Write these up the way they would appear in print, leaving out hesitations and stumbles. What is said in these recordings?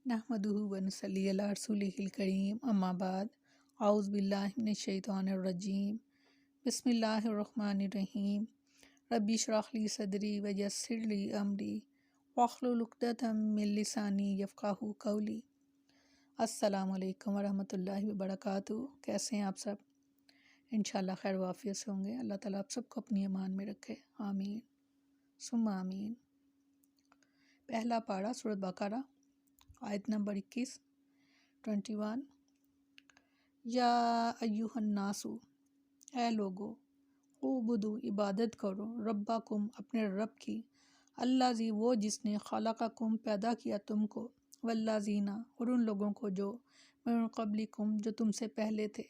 नहमदुहु व नसल्ली अला रसूलिहिल करीम अम्मा बाद औज़ु बिल्लाहि मिनश शैतानिर रजीम बिस्मिल्लाहिर रहमानिर रहीम रब्बि इश्रह ली सदरी व यस्सिर ली अमरी वहलुल उक़दतम मिन लिसानी यफ़क़हू क़ौली। अस्सलामु अलैकुम व रहमतुल्लाहि व बरकातुहू। कैसे हैं आप सब? इंशाअल्लाह खैर वाफ़ियत से होंगे। अल्लाह ताला आप सबको अपनी अमान में रखे, आमीन सुम्मा आमीन। पहला पारा सूरत बकरा आयत नंबर 21। या अय्युहन्नासु, ए लोगो, उबुदू इबादत करो, रब्बाकुम अपने रब की, अल्लाज़ी वो जिसने खलक़कुम पैदा किया तुमको, वल्लाज़ीना और उन लोगों को जो मिन क़ब्लिकुम जो तुमसे पहले थे,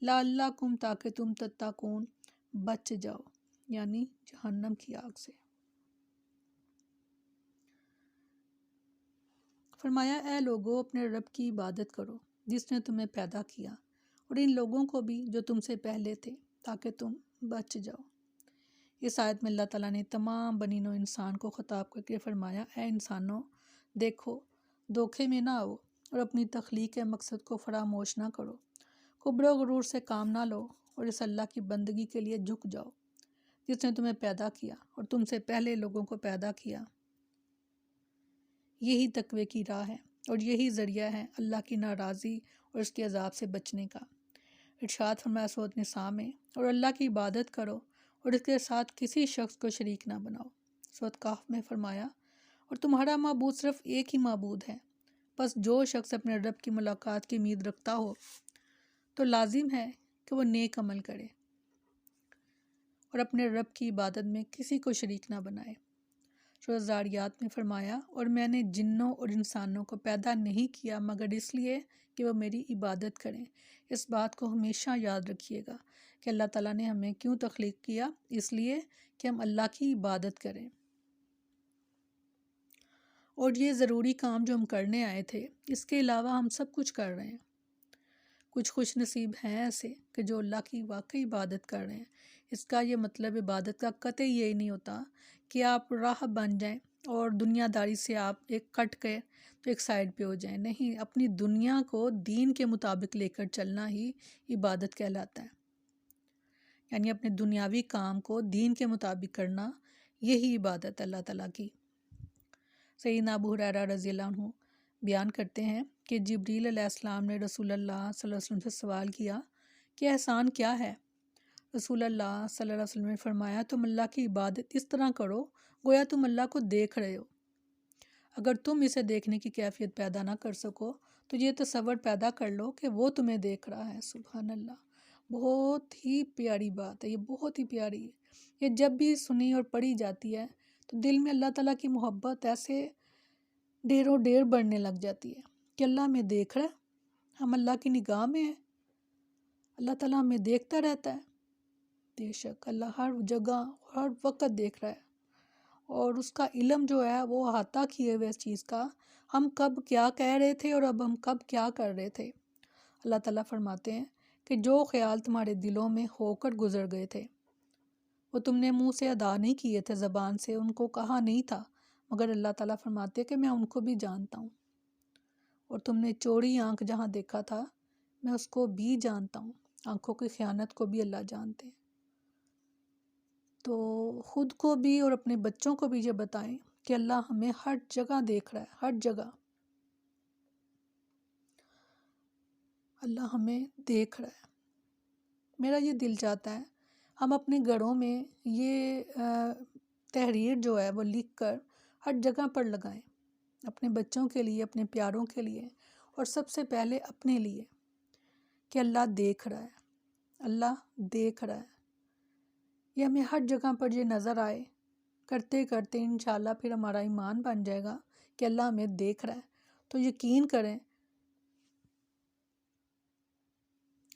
लअल्लाकुम ताकि तुम तत्तकून बच जाओ, यानी जहन्नम की आग से। फरमाया ए लोगों अपने रब की इबादत करो जिसने तुम्हें पैदा किया और इन लोगों को भी जो तुमसे पहले थे ताकि तुम बच जाओ। इस आयत में अल्लाह ताला ने तमाम बनी नौ इंसान को ख़िताब करके फरमाया ए इंसानों, देखो धोखे में ना आओ और अपनी तख्लीक के मकसद को फरामोश ना करो, कुब्र गुरूर से काम ना लो और इस अल्लाह की बंदगी के लिए झुक जाओ जिसने तुम्हें पैदा किया और तुमसे पहले लोगों को पैदा किया। यही तकवे की राह है और यही ज़रिया है अल्लाह की नाराज़ी और उसके अज़ाब से बचने का। इरशाद फरमाया सूरत निसा में, और अल्लाह की इबादत करो और इसके साथ किसी शख्स को शरीक ना बनाओ। सूरत कहफ में फरमाया, और तुम्हारा माबूद सिर्फ़ एक ही माबूद है, बस जो शख्स अपने रब की मुलाकात की उम्मीद रखता हो तो लाजिम है कि वो नेक अमल करे और अपने रब की इबादत में किसी को शरीक ना बनाए। सूरत ज़ारियात में फरमाया, और मैंने जिन्नों और इंसानों को पैदा नहीं किया मगर इसलिए कि वो मेरी इबादत करें। इस बात को हमेशा याद रखिएगा कि अल्लाह ताला ने हमें क्यों तख्लीक किया, इसलिए कि हम अल्लाह की इबादत करें। और ये ज़रूरी काम जो हम करने आए थे, इसके अलावा हम सब कुछ कर रहे हैं। कुछ खुश नसीब हैं ऐसे कि जो अल्लाह की वाकई इबादत कर रहे हैं। इसका ये मतलब इबादत का कतई यही नहीं होता कि आप राह बन जाएं और दुनियादारी से आप एक कट के तो एक साइड पे हो जाएं। नहीं, अपनी दुनिया को दीन के मुताबिक लेकर चलना ही इबादत कहलाता है। यानी अपने दुनियावी काम को दीन के मुताबिक करना, यही इबादत अल्लाह ताला की। सैयदना अबू हुरैरा रज़ियल्लाहु अन्हु बयान करते हैं कि जिब्रील अलैहिस्सलाम ने रसूलुल्लाह सल्लल्लाहु अलैहि वसल्लम से सवाल किया कि एहसान क्या है। रसूलुल्लाह सल्लल्लाहु अलैहि वसल्लम ने फरमाया, तुम अल्लाह की इबादत इस तरह करो गोया तुम अल्लाह को देख रहे हो। अगर तुम इसे देखने की कैफियत पैदा ना कर सको तो ये तसव्वुर पैदा कर लो कि वो तुम्हें देख रहा है। सुभान अल्लाह, बहुत ही प्यारी बात है, ये बहुत ही प्यारी है। ये जब भी सुनी और पढ़ी जाती है तो दिल में अल्लाह ताला की मोहब्बत ऐसे ढेरों ढेर बढ़ने लग जाती है कि अल्लाह हमें देख रहा है, हम अल्लाह की निगाह में हैं, अल्लाह ताला हमें देखता रहता है। बेशक अल्लाह हर जगह हर वक्त देख रहा है और उसका इल्म जो है वो अहाता किए हुए इस चीज़ का, हम कब क्या कह रहे थे और अब हम कब क्या कर रहे थे। अल्लाह ताला फरमाते हैं कि जो ख्याल तुम्हारे दिलों में होकर गुजर गए थे वो तुमने मुंह से अदा नहीं किए थे, ज़बान से उनको कहा नहीं था, मगर अल्लाह ताला फरमाते हैं कि मैं उनको भी जानता हूँ। और तुमने चोरी आंख जहाँ देखा था मैं उसको भी जानता हूँ। आंखों की ख़यानत को भी अल्लाह जानते हैं। तो ख़ुद को भी और अपने बच्चों को भी ये बताएं कि अल्लाह हमें हर जगह देख रहा है, हर जगह अल्लाह हमें देख रहा है। मेरा ये दिल चाहता है हम अपने घरों में ये तहरीर जो है वो लिख कर हर जगह पर लगाएं, अपने बच्चों के लिए, अपने प्यारों के लिए और सबसे पहले अपने लिए, कि अल्लाह देख रहा है, अल्लाह देख रहा है। ये हमें हर जगह पर ये नज़र आए, करते करते इंशाल्लाह फिर हमारा ईमान बन जाएगा कि अल्लाह हमें देख रहा है। तो यकीन करें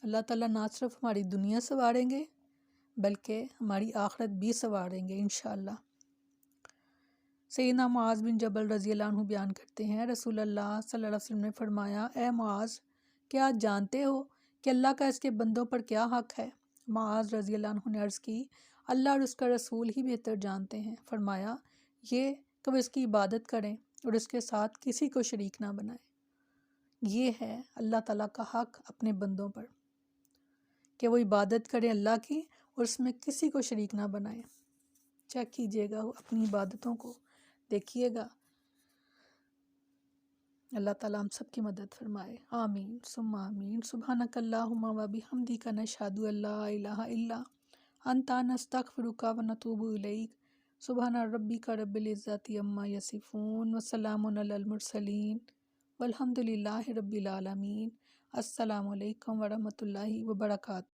अल्लाह ताला ना सिर्फ हमारी दुनिया संवारेंगे बल्कि हमारी आखिरत भी संवारेंगे इंशाल्लाह। सैयदना मुआज़ बिन जबल रज़ियल्लाहु अन्हु बयान करते हैं, रसूलुल्लाह सल्लल्लाहु अलैहि वसल्लम ने फरमाया, ए मुआज़, क्या जानते हो कि अल्लाह का इसके बंदों पर क्या हक़ है? मुआज़ रज़ियल्लाहु अन्हु ने अर्ज़ की, अल्लाह और उसका रसूल ही बेहतर जानते हैं। फरमाया, ये कि वो इसकी इबादत करें और इसके साथ किसी को शरीक ना बनाए। یہ ہے اللہ تعالیٰ کا حق اپنے بندوں پر کہ وہ عبادت کرے اللہ کی اور اس میں کسی کو شریک نہ بنائے۔ چیک کیجئے گا اپنی عبادتوں کو، دیکھیے گا۔ اللہ تعالیٰ ہم سب کی مدد فرمائے، آمین ثم آمین۔ سبحانک اللہم و بحمدک نشہد ان لا الہ الا انت نستغفرک و نتوب الیک۔ سبحان ربک رب العزت عما یصفون وسلام علی المرسلین والحمد للہ رب العالمین۔ السلام علیکم ورحمۃ اللہ وبرکاتہ۔